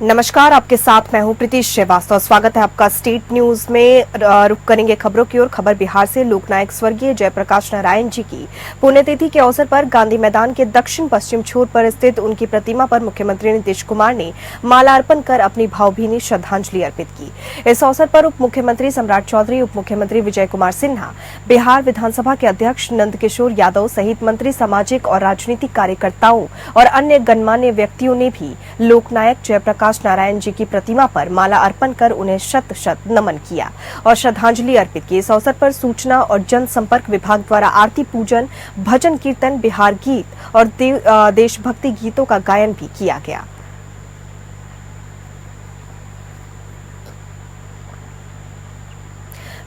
नमस्कार, आपके साथ मैं हूं प्रीति श्रीवास्तव। स्वागत है आपका स्टेट न्यूज में। रुक करेंगे खबरों की ओर। खबर बिहार से। लोकनायक स्वर्गीय जयप्रकाश नारायण जी की पुण्यतिथि के अवसर पर गांधी मैदान के दक्षिण पश्चिम छोर पर स्थित उनकी प्रतिमा पर मुख्यमंत्री नीतीश कुमार ने मालार्पण कर अपनी भावभीनी श्रद्धांजलि अर्पित की। इस अवसर पर उप मुख्यमंत्री सम्राट चौधरी, उप मुख्यमंत्री विजय कुमार सिन्हा, बिहार विधानसभा के अध्यक्ष नंदकिशोर यादव सहित मंत्री, सामाजिक और राजनीतिक कार्यकर्ताओं और अन्य गणमान्य व्यक्तियों ने भी लोकनायक जयप्रकाश नारायण जी की प्रतिमा पर माला अर्पण कर उन्हें शत शत नमन किया और श्रद्धांजलि अर्पित की। इस अवसर पर सूचना और जनसंपर्क विभाग द्वारा आरती पूजन, भजन कीर्तन, बिहार गीत और देशभक्ति गीतों का गायन भी किया गया।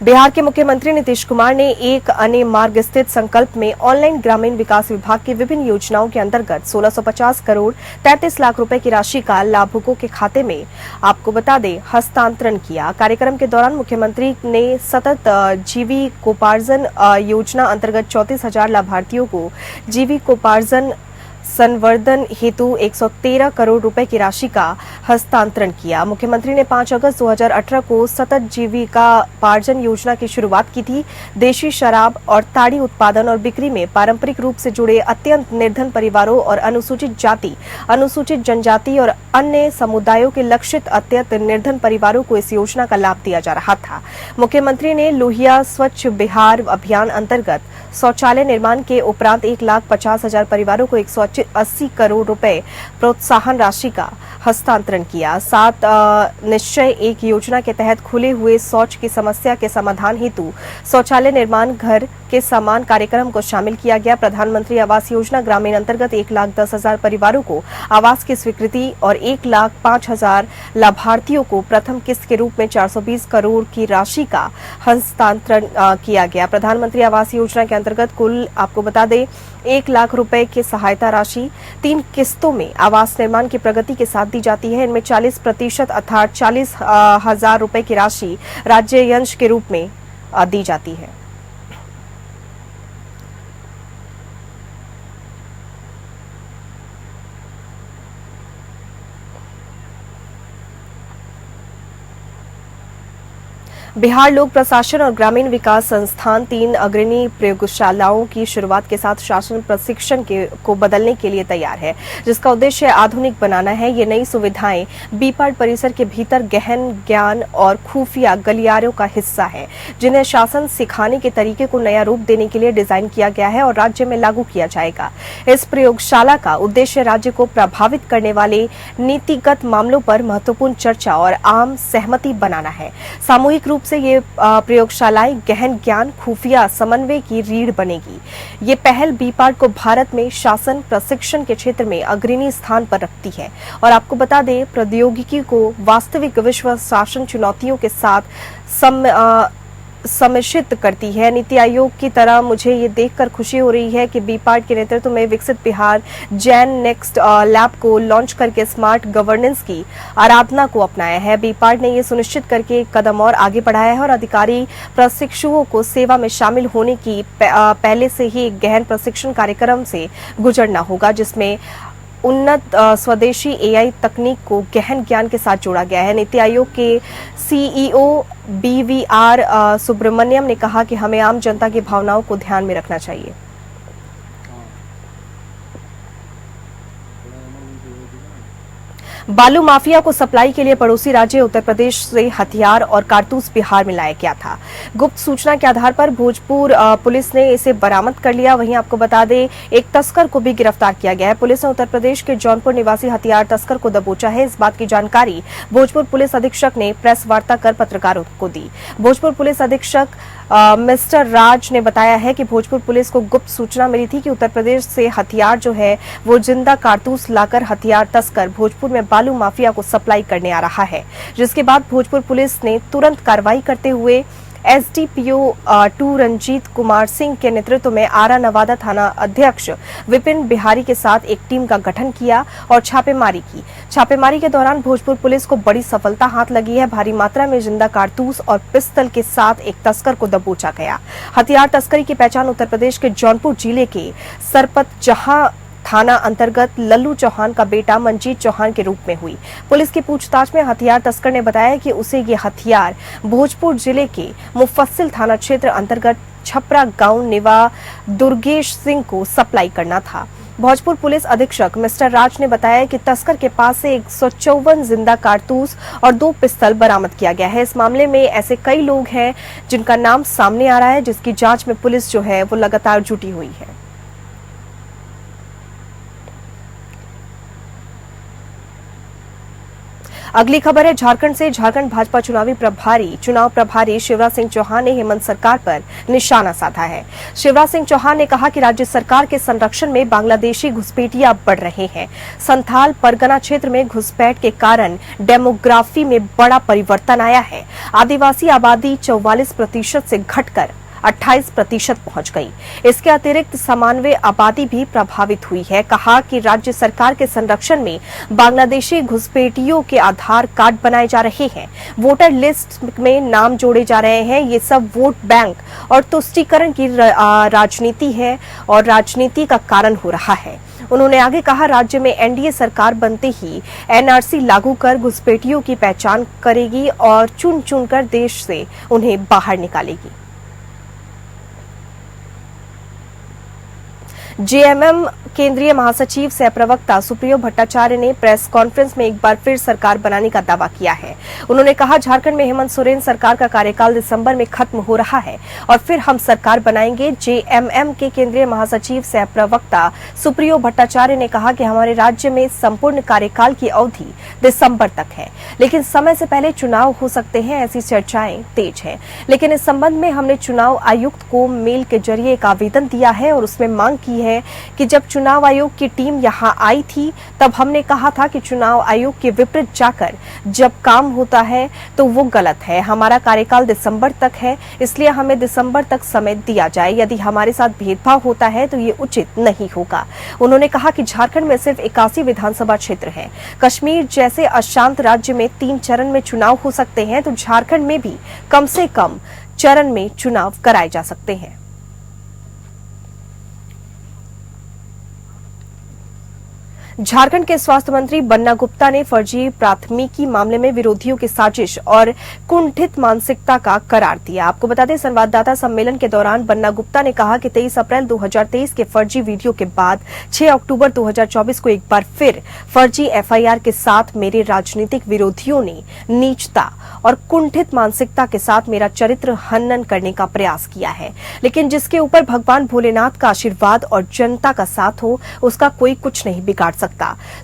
बिहार के मुख्यमंत्री नीतीश कुमार ने एक अन्य मार्ग स्थित संकल्प में ऑनलाइन ग्रामीण विकास विभाग की विभिन्न योजनाओं के अंतर्गत 1650 करोड़ 33 लाख रुपए की राशि का लाभुकों के खाते में आपको बता दें हस्तांतरण किया। कार्यक्रम के दौरान मुख्यमंत्री ने सतत जीविकोपार्जन योजना अंतर्गत 34,000 लाभार्थियों को जीविकोपार्जन संवर्धन हेतु 113 करोड़ रुपए की राशि का हस्तांतरण किया। मुख्यमंत्री ने 5 अगस्त 2018 को सतत जीविकोपार्जन योजना की शुरुआत की थी। देशी शराब और ताड़ी उत्पादन और बिक्री में पारंपरिक रूप से जुड़े अत्यंत निर्धन परिवारों और अनुसूचित जाति, अनुसूचित जनजाति और अन्य समुदायों के लक्षित अत्यंत निर्धन परिवारों को इस योजना का लाभ दिया जा रहा था। मुख्यमंत्री ने लोहिया स्वच्छ बिहार अभियान अंतर्गत शौचालय निर्माण के उपरांत 1,50,000 परिवारों को 180 करोड़ रुपए प्रोत्साहन राशि का हस्तांतरण किया। 7 निश्चय एक योजना के तहत खुले हुए शौच की समस्या के समाधान हेतु शौचालय निर्माण घर के समान कार्यक्रम को शामिल किया गया। प्रधानमंत्री आवास योजना ग्रामीण अंतर्गत 1,10,000 परिवारों को आवास की स्वीकृति और 1,05,000 लाभार्थियों को प्रथम किस्त के रूप में 420 करोड़ की राशि का हस्तांतरण किया गया। प्रधानमंत्री आवास योजना के अंतर्गत कुल आपको बता दें 1 लाख रुपए की सहायता राशि 3 किस्तों में आवास निर्माण की प्रगति के साथ दी जाती है। इनमें 40% अर्थात 40,000 रुपए की राशि राज्य अंश के रूप में दी जाती है। बिहार लोक प्रशासन और ग्रामीण विकास संस्थान 3 अग्रणी प्रयोगशालाओं की शुरुआत के साथ शासन प्रशिक्षण को बदलने के लिए तैयार है, जिसका उद्देश्य आधुनिक बनाना है। ये नई सुविधाएं बीपाड परिसर के भीतर गहन ज्ञान और खुफिया गलियारों का हिस्सा है, जिन्हें शासन सिखाने के तरीके को नया रूप देने के लिए डिजाइन किया गया है और राज्य में लागू किया जाएगा। इस प्रयोगशाला का उद्देश्य राज्य को प्रभावित करने वाले नीतिगत मामलों पर महत्वपूर्ण चर्चा और आम सहमति बनाना है। सामूहिक रूप से ये प्रयोगशालाएं गहन ज्ञान खुफिया समन्वय की रीढ़ बनेगी। ये पहल बीपाड को भारत में शासन प्रशिक्षण के क्षेत्र में अग्रणी स्थान पर रखती है और आपको बता दें प्रौद्योगिकी को वास्तविक विश्व शासन चुनौतियों के साथ सम्मिश्रित करती है। नीति आयोग की तरह मुझे ये देखकर खुशी हो रही है कि बीपाड के नेतृत्व में विकसित बिहार जैन नेक्स्ट लैब को लॉन्च करके स्मार्ट गवर्नेंस की आराधना को अपनाया है। बीपाड ने ये सुनिश्चित करके एक कदम और आगे बढ़ाया है और अधिकारी प्रशिक्षुओं को सेवा में शामिल होने की पहले से ही एक गहन प्रशिक्षण कार्यक्रम से गुजरना होगा, जिसमें उन्नत स्वदेशी एआई तकनीक को गहन ज्ञान के साथ जोड़ा गया है। नीति आयोग के सीईओ बीवीआर सुब्रमण्यम ने कहा कि हमें आम जनता की भावनाओं को ध्यान में रखना चाहिए। बालू माफिया को सप्लाई के लिए पड़ोसी राज्य उत्तर प्रदेश से हथियार और कारतूस बिहार में लाया गया था। गुप्त सूचना के आधार पर भोजपुर पुलिस ने इसे बरामद कर लिया। वहीं आपको बता दें एक तस्कर को भी गिरफ्तार किया गया है। पुलिस ने उत्तर प्रदेश के जौनपुर निवासी हथियार तस्कर को दबोचा है। इस बात की जानकारी भोजपुर पुलिस अधीक्षक ने प्रेस वार्ता कर पत्रकारों को दी। भोजपुर पुलिस अधीक्षक मिस्टर राज ने बताया है कि भोजपुर पुलिस को गुप्त सूचना मिली थी कि उत्तर प्रदेश से हथियार जो है वो जिंदा कारतूस लाकर हथियार तस्कर भोजपुर में बालू माफिया को सप्लाई करने आ रहा है, जिसके बाद भोजपुर पुलिस ने तुरंत कार्रवाई करते हुए एसडीपीओ 2 रंजीत कुमार सिंह के नेतृत्व में आरा नवादा थाना अध्यक्ष विपिन बिहारी के साथ एक टीम का गठन किया और छापेमारी की। छापेमारी के दौरान भोजपुर पुलिस को बड़ी सफलता हाथ लगी है। भारी मात्रा में जिंदा कारतूस और पिस्तल के साथ एक तस्कर को दबोचा गया। हथियार तस्करी की पहचान उत्तर प्रदेश के जौनपुर जिले के सरपत जहां थाना अंतर्गत लल्लू चौहान का बेटा मंजीत चौहान के रूप में हुई। पुलिस की पूछताछ में हथियार तस्कर ने बताया कि उसे ये हथियार भोजपुर जिले के मुफस्सिल थाना क्षेत्र अंतर्गत छपरा गांव निवा दुर्गेश सिंह को सप्लाई करना था। भोजपुर पुलिस अधीक्षक मिस्टर राज ने बताया कि तस्कर के पास से 154 जिंदा कारतूस और 2 पिस्तौल बरामद किया गया है। इस मामले में ऐसे कई लोग हैं जिनका नाम सामने आ रहा है, जिसकी जांच में पुलिस जो है वो लगातार जुटी हुई है। अगली खबर है झारखंड से। झारखंड भाजपा चुनाव प्रभारी शिवराज सिंह चौहान ने हेमंत सरकार पर निशाना साधा है। शिवराज सिंह चौहान ने कहा कि राज्य सरकार के संरक्षण में बांग्लादेशी घुसपैठिया बढ़ रहे हैं। संथाल परगना क्षेत्र में घुसपैठ के कारण डेमोग्राफी में बड़ा परिवर्तन आया है। आदिवासी आबादी 44% से घटकर 28% पहुंच गई। इसके अतिरिक्त समानवे आबादी भी प्रभावित हुई है। कहा कि राज्य सरकार के संरक्षण में बांग्लादेशी घुसपैठियों के आधार कार्ड बनाए जा रहे हैं, वोटर लिस्ट में नाम जोड़े जा रहे हैं। ये सब वोट बैंक और तुष्टीकरण की राजनीति है और राजनीति का कारण हो रहा है। उन्होंने आगे कहा, राज्य में एनडीए सरकार बनते ही एनआरसी लागू कर घुसपैठियों की पहचान करेगी और चुन चुनकर देश से उन्हें बाहर निकालेगी। जेएमएम केंद्रीय महासचिव सह प्रवक्ता सुप्रियो भट्टाचार्य ने प्रेस कॉन्फ्रेंस में एक बार फिर सरकार बनाने का दावा किया है। उन्होंने कहा, झारखंड में हेमंत सोरेन सरकार का कार्यकाल दिसंबर में खत्म हो रहा है और फिर हम सरकार बनाएंगे। जेएमएम के केंद्रीय महासचिव सह प्रवक्ता सुप्रियो भट्टाचार्य ने कहा कि हमारे राज्य में संपूर्ण कार्यकाल की अवधि दिसंबर तक है, लेकिन समय से पहले चुनाव हो सकते हैं, ऐसी चर्चाएं तेज है। लेकिन इस संबंध में हमने चुनाव आयुक्त को मेल के जरिए एक आवेदन दिया है और उसमें मांग की है कि जब चुनाव आयोग की टीम यहां आई थी तब हमने कहा था कि चुनाव आयोग के विपरीत जाकर जब काम होता है तो वो गलत है। हमारा कार्यकाल दिसंबर तक है, इसलिए हमें दिसंबर तक समय दिया जाए। यदि हमारे साथ भेदभाव होता है तो ये उचित नहीं होगा। उन्होंने कहा कि झारखंड में सिर्फ 81 विधानसभा क्षेत्र है। कश्मीर जैसे अशांत राज्य में 3 चरण में चुनाव हो सकते हैं, तो झारखंड में भी कम से कम चरण में चुनाव कराए जा सकते हैं। झारखंड के स्वास्थ्य मंत्री बन्ना गुप्ता ने फर्जी प्राथमिकी मामले में विरोधियों की साजिश और कुंठित मानसिकता का करार दिया। आपको बता दें, संवाददाता सम्मेलन के दौरान बन्ना गुप्ता ने कहा कि 23 अप्रैल 2023 के फर्जी वीडियो के बाद 6 अक्टूबर 2024 को एक बार फिर फर्जी एफआईआर के साथ मेरे राजनीतिक विरोधियों ने नीचता और कुंठित मानसिकता के साथ मेरा चरित्र हनन करने का प्रयास किया है। लेकिन जिसके ऊपर भगवान भोलेनाथ का आशीर्वाद और जनता का साथ हो, उसका कोई कुछ नहीं बिगाड़ सकता।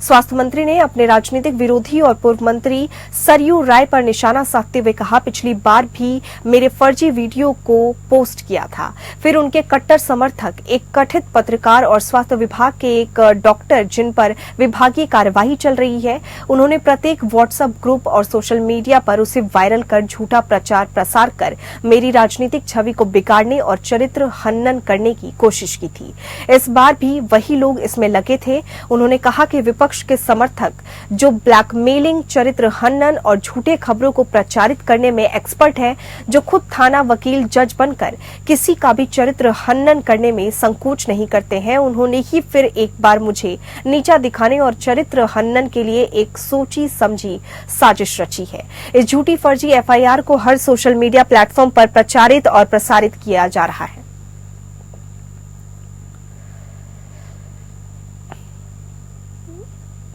स्वास्थ्य मंत्री ने अपने राजनीतिक विरोधी और पूर्व मंत्री सरयू राय पर निशाना साधते हुए कहा, पिछली बार भी मेरे फर्जी वीडियो को पोस्ट किया था, फिर उनके कट्टर समर्थक, एक कथित पत्रकार और स्वास्थ्य विभाग के एक डॉक्टर जिन पर विभागीय कार्यवाही चल रही है, उन्होंने प्रत्येक व्हाट्सएप ग्रुप और सोशल मीडिया पर उसे वायरल कर झूठा प्रचार प्रसार कर मेरी राजनीतिक छवि को बिगाड़ने और चरित्र हनन करने की कोशिश की थी। इस बार भी वही लोग इसमें लगे थे। उन्होंने कहा कि विपक्ष के समर्थक जो ब्लैकमेलिंग, चरित्र हनन और झूठे खबरों को प्रचारित करने में एक्सपर्ट हैं, जो खुद थाना वकील, जज बनकर किसी का भी चरित्र हनन करने में संकोच नहीं करते हैं, उन्होंने ही फिर एक बार मुझे नीचा दिखाने और चरित्र हनन के लिए एक सोची समझी साजिश रची है। इस झूठी फर्जी एफआईआर को हर सोशल मीडिया प्लेटफॉर्म पर प्रचारित और प्रसारित किया जा रहा है।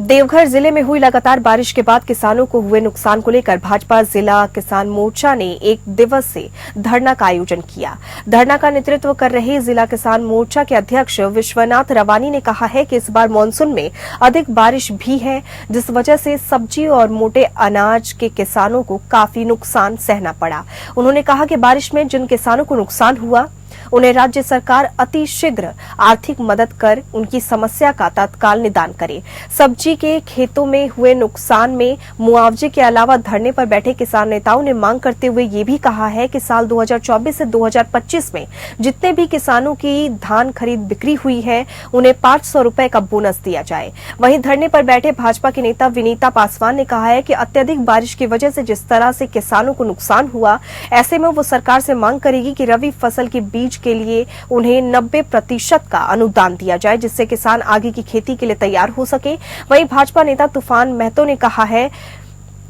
देवघर जिले में हुई लगातार बारिश के बाद किसानों को हुए नुकसान को लेकर भाजपा जिला किसान मोर्चा ने 1 दिवसीय धरना का आयोजन किया। धरना का नेतृत्व कर रहे जिला किसान मोर्चा के अध्यक्ष विश्वनाथ रवानी ने कहा है कि इस बार मानसून में अधिक बारिश भी है, जिस वजह से सब्जी और मोटे अनाज के किसानों को काफी नुकसान सहना पड़ा। उन्होंने कहा कि बारिश में जिन किसानों को नुकसान हुआ, उन्हें राज्य सरकार अति शीघ्र आर्थिक मदद कर उनकी समस्या का तत्काल निदान करे। सब्जी के खेतों में हुए नुकसान में मुआवजे के अलावा धरने पर बैठे किसान नेताओं ने मांग करते हुए ये भी कहा है कि साल 2024 से 2025 में जितने भी किसानों की धान खरीद बिक्री हुई है, उन्हें 500 रुपए का बोनस दिया जाए। वहीं धरने पर बैठे भाजपा की नेता विनीता पासवान ने कहा है कि अत्यधिक बारिश की वजह से जिस तरह से किसानों को नुकसान हुआ, ऐसे में वो सरकार से मांग करेगी कि रबी फसल की बीज के लिए उन्हें 90% का अनुदान दिया जाए, जिससे किसान आगे की खेती के लिए तैयार हो सके। वहीं भाजपा नेता तूफान महतो ने कहा है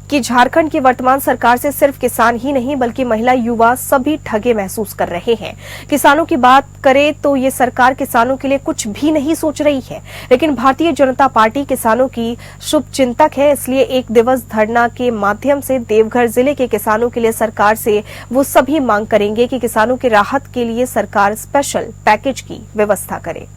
कि झारखंड की वर्तमान सरकार से सिर्फ किसान ही नहीं बल्कि महिला, युवा सभी ठगे महसूस कर रहे हैं। किसानों की बात करें तो ये सरकार किसानों के लिए कुछ भी नहीं सोच रही है, लेकिन भारतीय जनता पार्टी किसानों की शुभचिंतक है। इसलिए एक दिवस धरना के माध्यम से देवघर जिले के किसानों के लिए सरकार से वो सभी मांग करेंगे कि किसानों की राहत के लिए सरकार स्पेशल पैकेज की व्यवस्था करे।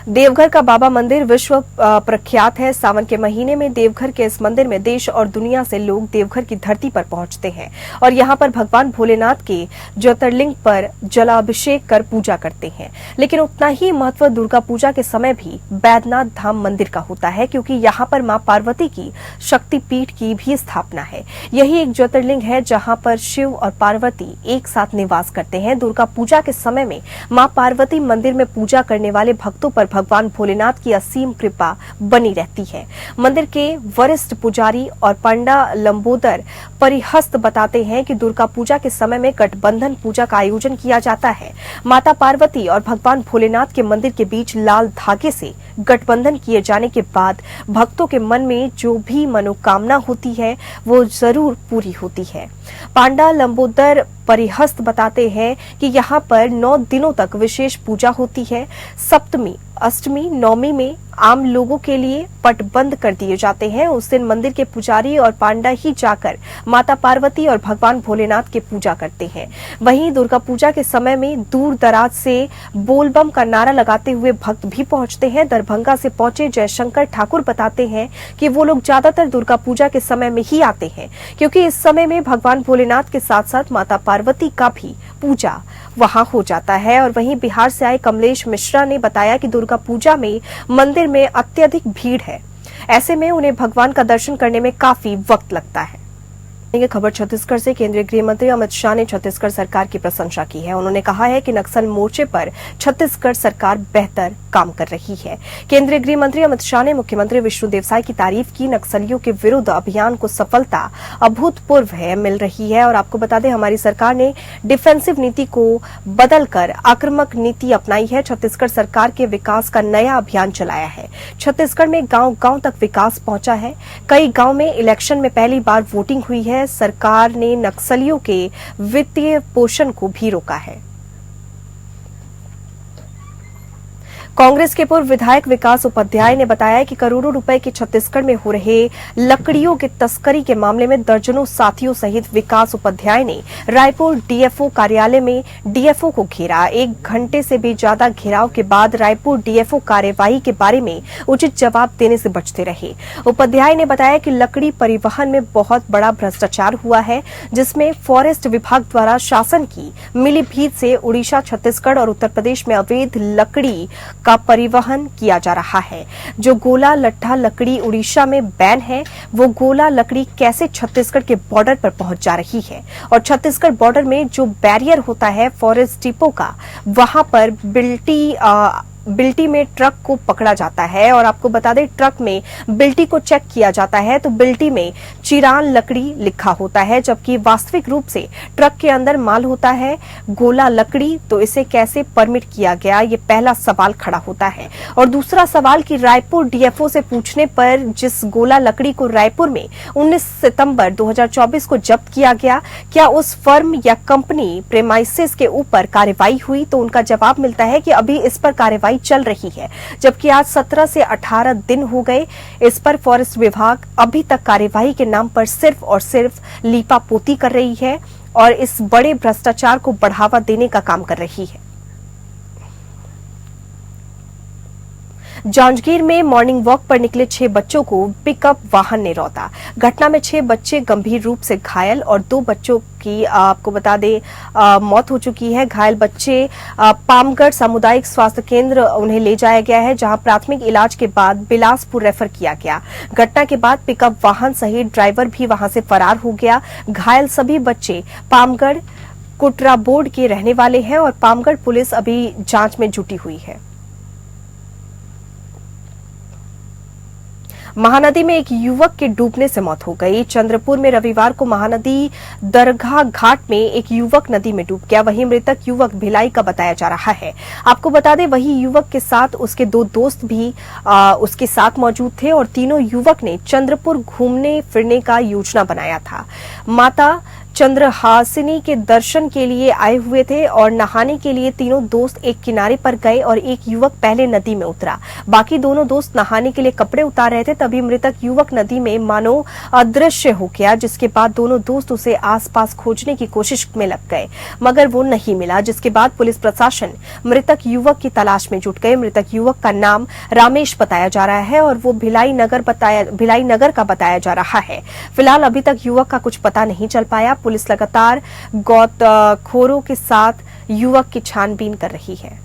देवघर का बाबा मंदिर विश्व प्रख्यात है। सावन के महीने में देवघर के इस मंदिर में देश और दुनिया से लोग देवघर की धरती पर पहुंचते हैं और यहां पर भगवान भोलेनाथ के ज्योतिर्लिंग पर जलाभिषेक कर पूजा करते हैं। लेकिन उतना ही महत्व दुर्गा पूजा के समय भी बैद्यनाथ धाम मंदिर का होता है, क्योंकि यहां पर मां पार्वती की शक्तिपीठ की भी स्थापना है। यही एक ज्योतिर्लिंग है जहां पर शिव और पार्वती एक साथ निवास करते हैं। दुर्गा पूजा के समय में मां पार्वती मंदिर में पूजा करने वाले भक्तों पर भगवान भोलेनाथ की असीम कृपा बनी रहती है। मंदिर के वरिष्ठ पुजारी और पंडा लंबोदर परिहस्त बताते हैं कि दुर्गा पूजा के समय में गठबंधन पूजा का आयोजन किया जाता है। माता पार्वती और भगवान भोलेनाथ के मंदिर के बीच लाल धागे से गठबंधन किए जाने के बाद भक्तों के मन में जो भी मनोकामना होती है वो जरूर पूरी होती है। पांडा लंबोदर परिहस्त बताते हैं कि यहाँ पर 9 दिनों तक विशेष पूजा होती है। सप्तमी, अष्टमी, नवमी में आम लोगों के लिए पट बंद कर दिए जाते हैं। उस दिन मंदिर के पुजारी और पांडा ही जाकर माता पार्वती और भगवान भोलेनाथ की पूजा करते हैं। वहीं दुर्गा पूजा के समय में दूर दराज से बोलबम का नारा लगाते हुए भक्त भी पहुंचते हैं। दरभंगा से पहुंचे जयशंकर ठाकुर बताते हैं कि वो लोग ज्यादातर दुर्गा पूजा के समय में ही आते हैं, क्योंकि इस समय में भगवान भोलेनाथ के साथ साथ माता पार्वती का भी पूजा वहां हो जाता है। और वहीं बिहार से आए कमलेश मिश्रा ने बताया कि दुर्गा पूजा में मंदिर में अत्यधिक भीड़ है, ऐसे में उन्हें भगवान का दर्शन करने में काफी वक्त लगता है। ये खबर छत्तीसगढ़ से। केंद्रीय गृह मंत्री अमित शाह ने छत्तीसगढ़ सरकार की प्रशंसा की है। उन्होंने कहा है कि नक्सल मोर्चे पर छत्तीसगढ़ सरकार बेहतर काम कर रही है। केंद्रीय गृह मंत्री अमित शाह ने मुख्यमंत्री विष्णुदेव साय की तारीफ की। नक्सलियों के विरुद्ध अभियान को सफलता अभूतपूर्व मिल रही है। और आपको बता दें, हमारी सरकार ने डिफेंसिव नीति को बदलकर आक्रामक नीति अपनाई है। छत्तीसगढ़ सरकार के विकास का नया अभियान चलाया है। छत्तीसगढ़ में गांव-गांव तक विकास पहुंचा है। कई गांव में इलेक्शन में पहली बार वोटिंग हुई है। सरकार ने नक्सलियों के वित्तीय पोषण को भी रोका है। कांग्रेस के पूर्व विधायक विकास उपाध्याय ने बताया कि करोड़ों रुपए के छत्तीसगढ़ में हो रहे लकड़ियों के तस्करी के मामले में दर्जनों साथियों सहित विकास उपाध्याय ने रायपुर डीएफओ कार्यालय में डीएफओ को घेरा। 1 घंटे से भी ज्यादा घेराव के बाद रायपुर डीएफओ कार्यवाही के बारे में उचित जवाब देने से बचते रहे। उपाध्याय ने बताया कि लकड़ी परिवहन में बहुत बड़ा भ्रष्टाचार हुआ है, जिसमें फॉरेस्ट विभाग द्वारा शासन की मिलीभगत से उड़ीसा, छत्तीसगढ़ और उत्तर प्रदेश में अवैध लकड़ी का परिवहन किया जा रहा है। जो गोला लट्ठा लकड़ी उड़ीसा में बैन है, वो गोला लकड़ी कैसे छत्तीसगढ़ के बॉर्डर पर पहुंच जा रही है। और छत्तीसगढ़ बॉर्डर में जो बैरियर होता है फॉरेस्ट डिपो का, वहां पर बिल्टी में ट्रक को पकड़ा जाता है। और आपको बता दें, ट्रक में बिल्टी को चेक किया जाता है तो बिल्टी में चिरान लकड़ी लिखा होता है, जबकि वास्तविक रूप से ट्रक के अंदर माल होता है गोला लकड़ी। तो इसे कैसे परमिट किया गया, ये पहला सवाल खड़ा होता है। और दूसरा सवाल कि रायपुर डीएफओ से पूछने पर जिस गोला लकड़ी को रायपुर में 19 सितंबर 2024 को जब्त किया गया, क्या उस फर्म या कंपनी प्रेमाइसेस के ऊपर कार्रवाई हुई, तो उनका जवाब मिलता है कि अभी इस पर कार्रवाई चल रही है। जबकि आज 17 से 18 दिन हो गए इस पर फॉरेस्ट विभाग अभी तक कार्यवाही के नाम पर सिर्फ और सिर्फ लीपापोती कर रही है और इस बड़े भ्रष्टाचार को बढ़ावा देने का काम कर रही है। जांजगीर में मॉर्निंग वॉक पर निकले 6 बच्चों को पिकअप वाहन ने रौंदा। घटना में 6 बच्चे गंभीर रूप से घायल और 2 बच्चों की आपको बता दें मौत हो चुकी है। घायल बच्चे पामगढ़ सामुदायिक स्वास्थ्य केंद्र उन्हें ले जाया गया है, जहां प्राथमिक इलाज के बाद बिलासपुर रेफर किया गया। घटना के बाद पिकअप वाहन सहित ड्राइवर भी वहां से फरार हो गया। घायल सभी बच्चे पामगढ़ कुटराबोड़ के रहने वाले हैं और पामगढ़ पुलिस अभी जांच में जुटी हुई है। महानदी में एक युवक के डूबने से मौत हो गई। चंद्रपुर में रविवार को महानदी दरगाह घाट में एक युवक नदी में डूब गया। वहीं मृतक युवक भिलाई का बताया जा रहा है। आपको बता दें, वही युवक के साथ उसके 2 दोस्त भी उसके साथ मौजूद थे और तीनों युवक ने चंद्रपुर घूमने फिरने का योजना बनाया था। माता चंद्रहासिनी के दर्शन के लिए आए हुए थे और नहाने के लिए तीनों दोस्त एक किनारे पर गए और एक युवक पहले नदी में उतरा। बाकी दोनों दोस्त नहाने के लिए कपड़े उतार रहे थे, तभी मृतक युवक नदी में मानो अदृश्य हो गया, जिसके बाद दोनों दोस्त उसे आसपास खोजने की कोशिश में लग गए, मगर वो नहीं मिला, जिसके बाद पुलिस प्रशासन मृतक युवक की तलाश में जुट गए। मृतक युवक का नाम रामेश बताया जा रहा है और वो भिलाई नगर का बताया जा रहा है। फिलहाल अभी तक युवक का कुछ पता नहीं चल पाया। पुलिस लगातार गौतखोरों के साथ युवक की छानबीन कर रही है।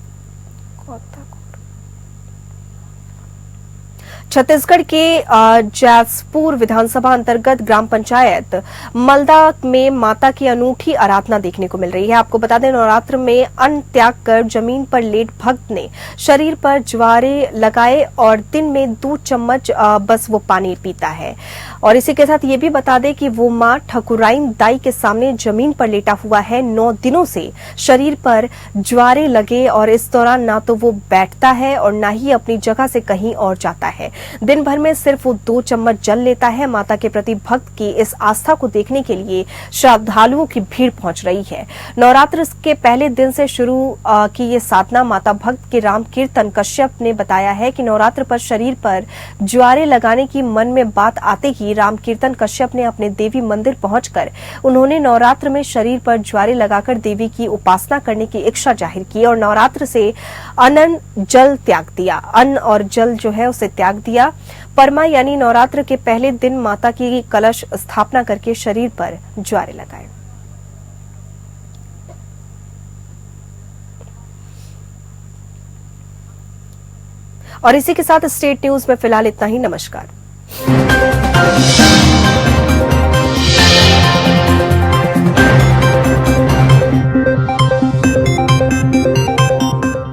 छत्तीसगढ़ के जैसपुर विधानसभा अंतर्गत ग्राम पंचायत मलदा में माता की अनूठी आराधना देखने को मिल रही है। आपको बता दें, नवरात्र में अन्न त्याग कर जमीन पर लेट भक्त ने शरीर पर ज्वारे लगाए और दिन में 2 चम्मच बस वो पानी पीता है। और इसी के साथ ये भी बता दें कि वो मां ठकुराइन दाई के सामने जमीन पर लेटा हुआ है। 9 दिनों से शरीर पर ज्वारे लगे और इस दौरान ना तो वो बैठता है और ना ही अपनी जगह से कहीं और जाता है। दिन भर में सिर्फ वो 2 चम्मच जल लेता है। माता के प्रति भक्त की इस आस्था को देखने के लिए श्रद्धालुओं की भीड़ पहुंच रही है। नवरात्र के पहले दिन से शुरू की ये साधना माता भक्त के राम कीर्तन कश्यप ने बताया है कि नवरात्र पर शरीर पर ज्वारे लगाने की मन में बात आते ही राम कीर्तन कश्यप ने अपने देवी मंदिर पहुंचकर उन्होंने नवरात्र में शरीर पर ज्वारे लगाकर देवी की उपासना करने की इच्छा जाहिर की और नवरात्र से अन्न जल त्याग दिया। अन्न और जल जो है उसे त्याग दिया। परमा यानी नवरात्र के पहले दिन माता की कलश स्थापना करके शरीर पर ज्वारे लगाए। और इसी के साथ स्टेट न्यूज में फिलहाल इतना ही। नमस्कार।